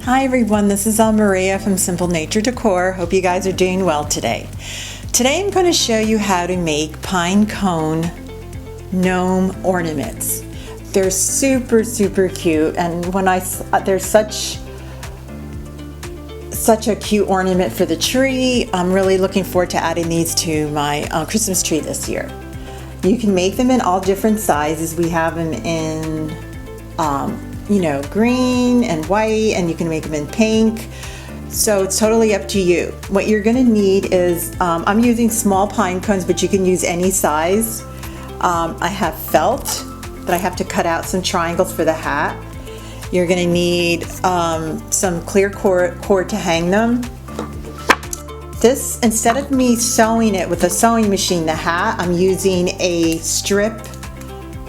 Hi everyone, this is Maria from Simple Nature Decor. Hope you guys are doing well today. Today I'm going to show you how to make pine cone gnome ornaments. They're super cute, and there's such a cute ornament for the tree. I'm really looking forward to adding these to my Christmas tree this year. You can make them in all different sizes. We have them in green and white, and you can make them in pink. So it's totally up to you. What you're gonna need is, I'm using small pine cones, but you can use any size. I have felt that I have to cut out some triangles for the hat. You're gonna need some clear cord to hang them. This, instead of me sewing it with a sewing machine, the hat, I'm using a strip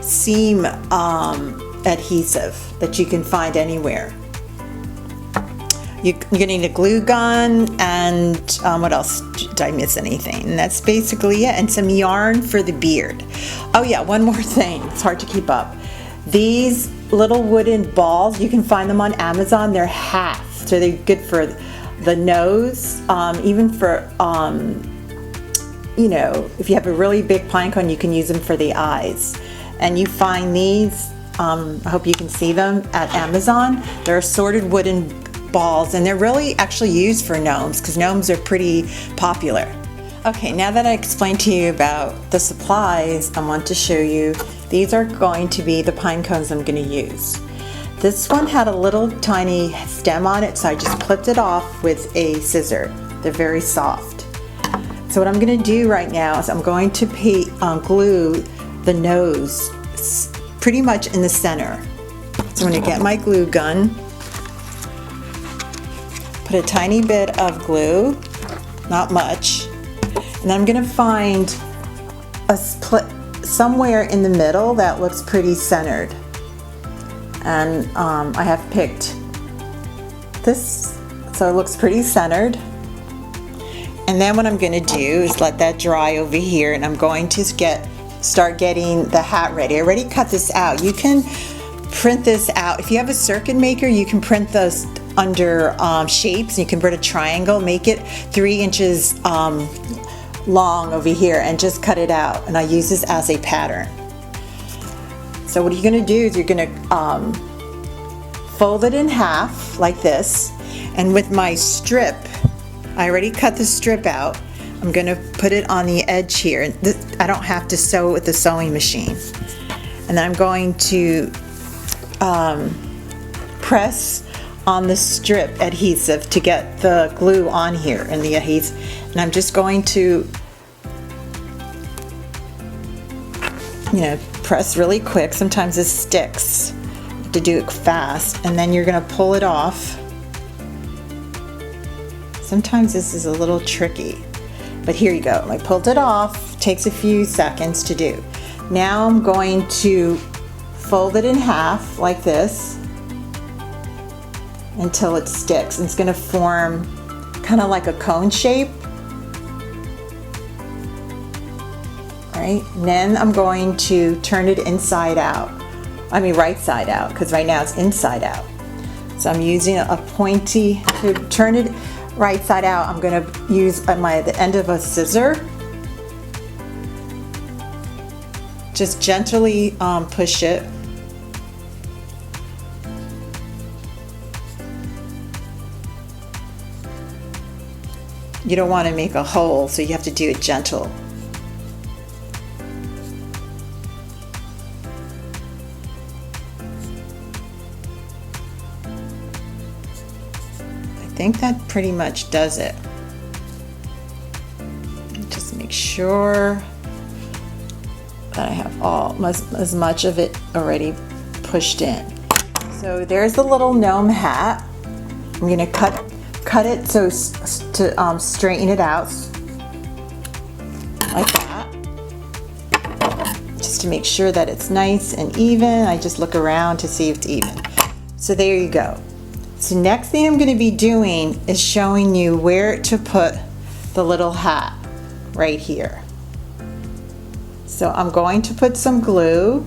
seam adhesive that you can find anywhere. You're gonna need a glue gun and what else? Did I miss anything? And that's basically it, and some yarn for the beard. Oh yeah, one more thing, it's hard to keep up. These little wooden balls, you can find them on Amazon. They're hats, so they're good for the nose, even for if you have a really big pine cone, you can use them for the eyes. And you find these, I hope you can see them at Amazon. They're assorted wooden balls, and they're really actually used for gnomes because gnomes are pretty popular. Okay, now that I explained to you about the supplies, I want to show you, these are going to be the pine cones I'm going to use. This one had a little tiny stem on it, so I just clipped it off with a scissor. They're very soft. So what I'm going to do right now is I'm going to glue the nose pretty much in the center. So I'm going to get my glue gun, put a tiny bit of glue, not much, and I'm going to find a split somewhere in the middle that looks pretty centered. And I have picked this, so it looks pretty centered. And then what I'm going to do is let that dry over here, and I'm going to start getting the hat ready. I already cut this out. You can print this out. If you have a circuit maker, you can print those under shapes. You can print a triangle, make it 3 inches long over here, and just cut it out. And I use this as a pattern. So what you're going to do is you're going to fold it in half like this, and with my strip, I already cut the strip out. I'm going to put it on the edge here. I don't have to sew with the sewing machine. And then I'm going to press on the strip adhesive to get the glue on here and the adhesive. And I'm just going to press really quick. Sometimes this sticks. You have to do it fast, and then you're going to pull it off. Sometimes this is a little tricky, but here you go. I pulled it off. Takes a few seconds to do. Now I'm going to fold it in half like this until it sticks, and it's going to form kind of like a cone shape. Right? And then I'm going to turn it inside out. I mean right side out, because right now it's inside out. So I'm using a pointy to turn it right side out. I'm going to use the end of a scissor. Just gently push it. You don't want to make a hole, so you have to do it gentle. I think that pretty much does it. Just make sure that I have as much of it already pushed in. So there's the little gnome hat. I'm going to cut it so to straighten it out like that, just to make sure that it's nice and even. I just look around to see if it's even. So there you go. So next thing I'm going to be doing is showing you where to put the little hat right here. So I'm going to put some glue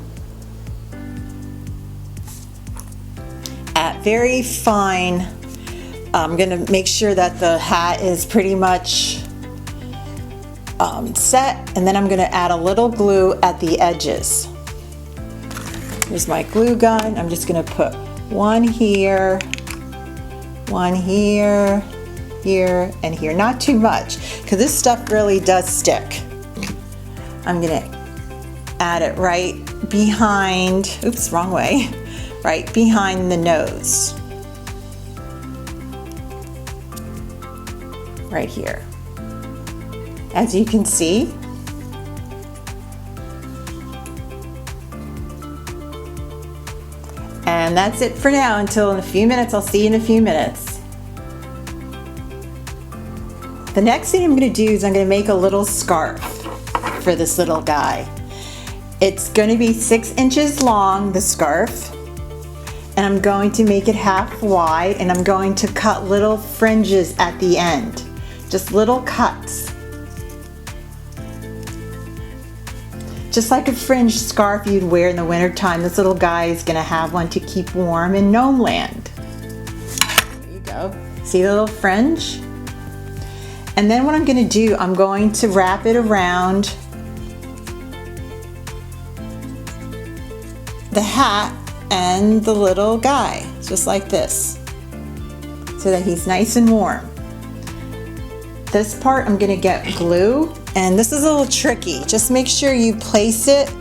at very fine I'm gonna make sure that the hat is pretty much set, and then I'm gonna add a little glue at the edges. Here's my glue gun. I'm just gonna put one here, here, and here. Not too much, because this stuff really does stick. I'm gonna add it right behind, oops, wrong way, right behind the nose. Right here. As you can see, and that's it for now. Until in a few minutes. I'll see you in a few minutes. The next thing I'm going to do is I'm going to make a little scarf for this little guy. It's going to be 6 inches long, the scarf, and I'm going to make it half wide, and I'm going to cut little fringes at the end, just little cuts. Just like a fringe scarf you'd wear in the wintertime, this little guy is going to have one to keep warm in Gnome Land. There you go. See the little fringe? And then what I'm going to do, I'm going to wrap it around the hat and the little guy, just like this, so that he's nice and warm. This part I'm going to get glue. And this is a little tricky. Just make sure you place it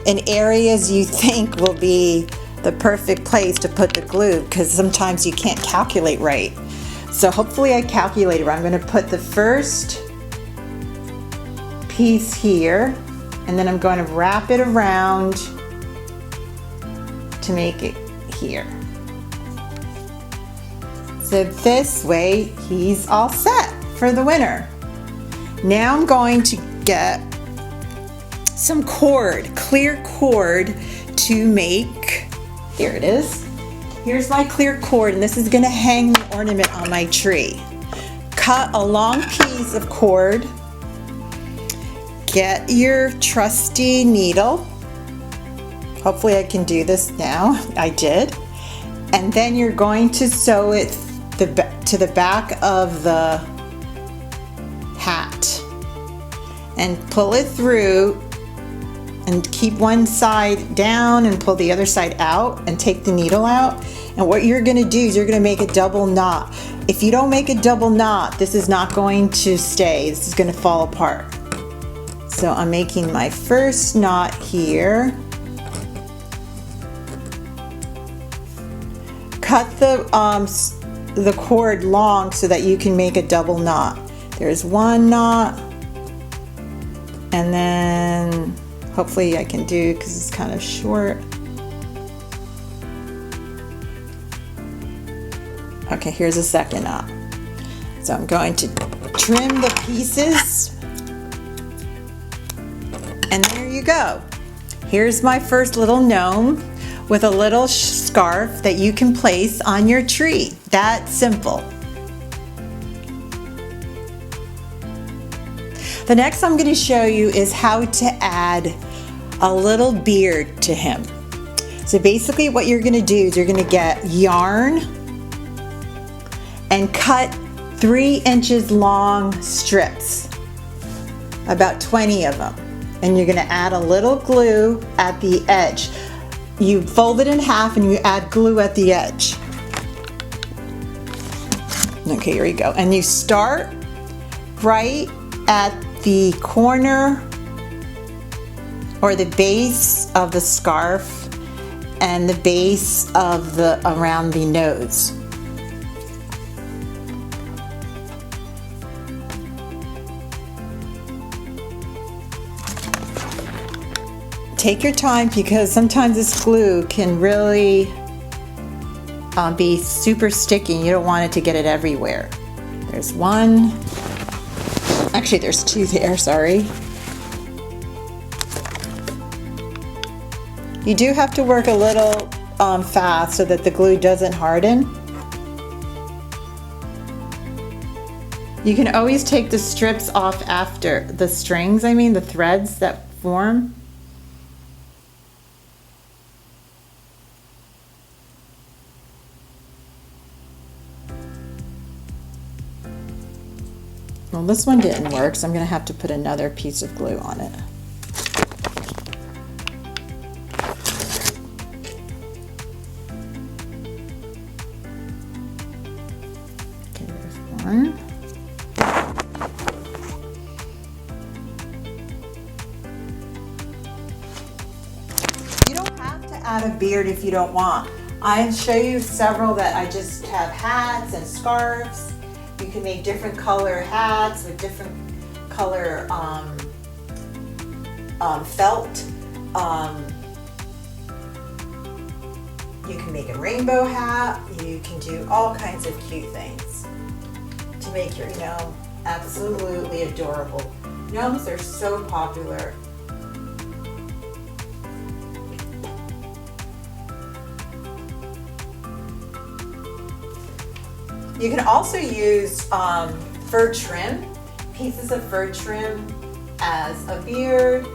in areas you think will be the perfect place to put the glue, because sometimes you can't calculate right. So hopefully I calculated right. I'm going to put the first piece here, and then I'm going to wrap it around to make it here. So this way he's all set for the winter. Now I'm going to get some cord, clear cord, to make, here it is. Here's my clear cord, and this is going to hang the ornament on my tree. Cut a long piece of cord, get your trusty needle. Hopefully I can do this now. I did. And then you're going to sew it to the back of the hat and pull it through, and keep one side down and pull the other side out and take the needle out. And what you're going to do is you're going to make a double knot. If you don't make a double knot, this is not going to stay. This is going to fall apart. So I'm making my first knot here. Cut the cord long so that you can make a double knot. There's one knot, and then hopefully I can do, because it's kind of short. Okay, here's a second knot. So I'm going to trim the pieces, and there you go. Here's my first little gnome with a little scarf that you can place on your tree. That's simple. The next I'm going to show you is how to add a little beard to him. So basically what you're going to do is you're going to get yarn and cut 3 inches long strips, about 20 of them. And you're going to add a little glue at the edge. You fold it in half and you add glue at the edge. Okay, here we go. And you start right at the corner or the base of the scarf and the base of the around the nose. Take your time, because sometimes this glue can really be super sticky. You don't want it to get it everywhere. There's one. Actually, there's two there, sorry. You do have to work a little fast so that the glue doesn't harden. You can always take the strips off after, the strings, I mean, the threads that form. Well, this one didn't work, so I'm going to have to put another piece of glue on it. Okay, there's one. You don't have to add a beard if you don't want. I'll show you several that I just have hats and scarves. You can make different color hats with different color felt. You can make a rainbow hat. You can do all kinds of cute things to make your gnome absolutely adorable. Gnomes are so popular. You can also use fur trim, pieces of fur trim as a beard.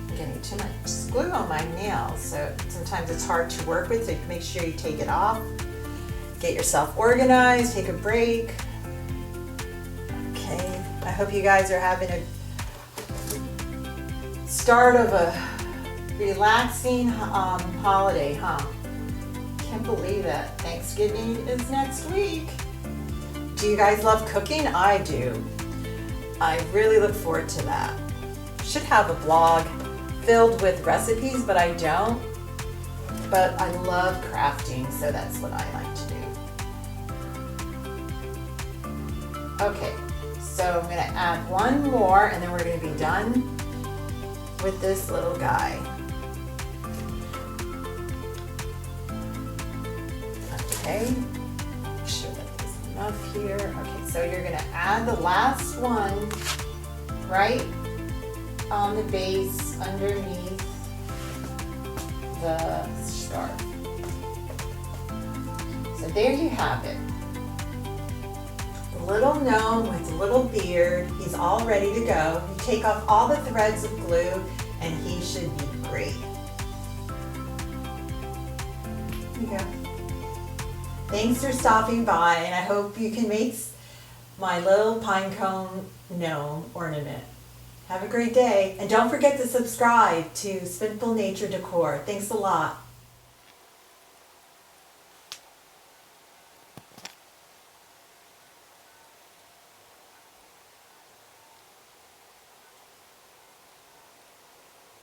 I'm getting too much glue on my nails, so sometimes it's hard to work with, so make sure you take it off. Get yourself organized, take a break. Okay, I hope you guys are having a start of a relaxing holiday, huh? Can't believe that Thanksgiving is next week. Do you guys love cooking? I do. I really look forward to that. Should have a blog filled with recipes, but I don't. But I love crafting, so that's what I like to do. Okay, so I'm gonna add one more and then we're gonna be done with this little guy. Okay, make sure that there's enough here. Okay, so you're gonna add the last one right on the base underneath the scarf. So there you have it. The little gnome with a little beard. He's all ready to go. You take off all the threads of glue and he should be great. Here you go. Thanks for stopping by, and I hope you can make my little pinecone gnome ornament. Have a great day, and don't forget to subscribe to Spitful Nature Decor. Thanks a lot.